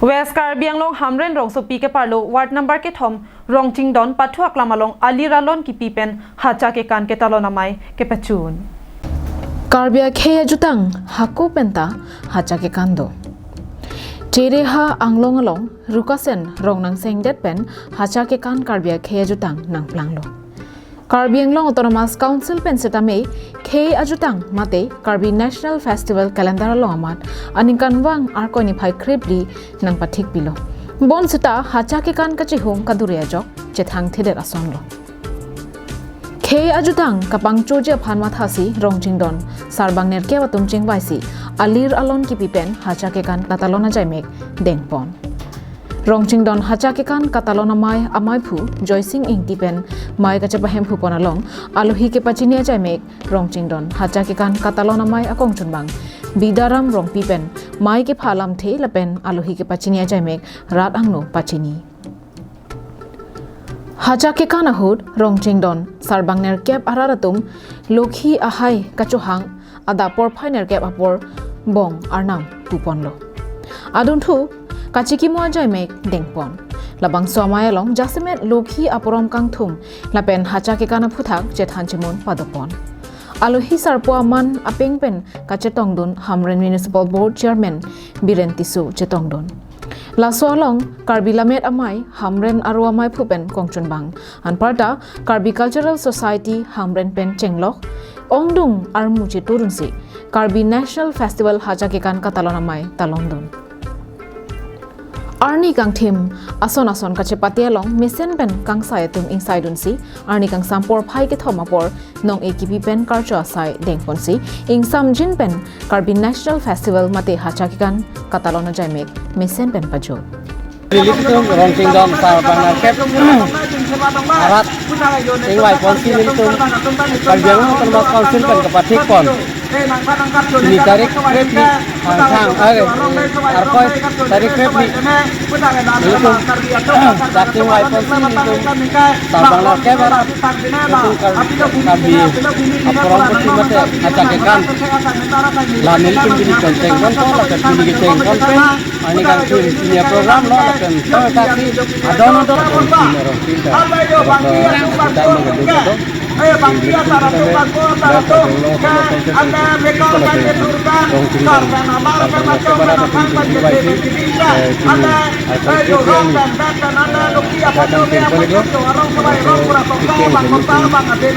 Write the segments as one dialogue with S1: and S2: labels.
S1: West Karbi Anglong Hamren Rong Sopi ke Parlo Ward number ke Thom Rong Chingdon Pathuak Lamalong Aliralon ki pipen hacha ke kan ke talonamai ke pachun
S2: Karbia kheya jutang hako penta hacha ke kando Tere ha anglong along rukasen rong nang seng det pen hacha ke kan Karbia kheya jutang nang planglo Karbi Anglong Autonomous Council pen setame khe ajutang mate Karbi National Festival calendar along amat aning kanwang arkoni phai krebli nang pathik bilo bon seta hacha ke kan kachi hong kadure ajok chethang theder asonlo khe ajutang kapang choje phanma thasi rongjingdon sarbang nerke watum chingwaisi alir alon ki pipen hacha ke kan katalona jaimek dengpon Rongchingdon hacha ke kan katalona mai amai phu joysing ing tipen mai ka chapa hem phu ponalong alohi ke pachinia jaimek Rongchingdon hacha ke kan katalona mai akong chunbang bidaram rong pipen mai ke phalam the lapen alohi ke pachinia jaimek rat angno pachini hacha ke kan ahud Rongchingdon sarbangner kep araratum lokhi ahai kachuhang ada por phainer kep apor bong arnam tuponlo adun thu Kachiki mo jaimek dengpon labang somaya long jasmet lokhi aporom kang thum lapen hacha ke kana phuthak chethan chimon padopon alohi sarpo man apengpen kachetongdun Hamren Municipal Board Chairman Biren Tisu chetongdon laso long Karbi lamet amai Hamren aro amai phupen kongchunbang anparta Karbi Cultural Society Hamren pen chenglok ongdung armu cheturunsi Karbi National Festival hacha ke kan katalon amai talondon Arni kang thim ason kache patialong mesen pen kang sayatum inside unsi arni kang sampor phai ke thomapor nong ekp pen karcho sai dengpon si ing sam jin pen Karbi National Festival mate hacha kan katalona jaimek mesen pen pajo
S3: Lilitum Rongchingdon Sarbangar Kep Arat Ingwai Konsil Lilitum Kalbiang Autonomous Council kan kepathik pon ini tarik krepli sang arkoy tarik krepli Lilitum Saking Wai Konsil Lilitum Sarbangar Kep Arat Kalbi Aporong Kutimate Acakekan La Lilitum Bini Konceng Konto Lakat Bini Geceng Konto Ani kan punya program lo akan tapi ada nonton orang pintar kita mengeduga tu bangkia satu bangko satu anda mereka akan diturunkan karena nama macam mana bisa anda dorong dan anda luki apa tu orang kembali orang kurang kota bang ada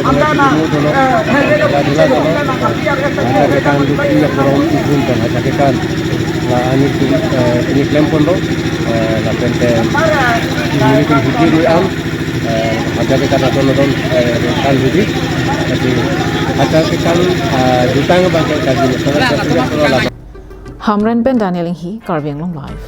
S3: anda nak rekan dunia orang ikut dan ajakan la ani ini klaim pun lo la pente ini kan hiji am ajakan atau nonton kan hiji tapi ajakan jutang bangkai kaji
S2: Hamren pen Daniel Hi Karbi Anglong live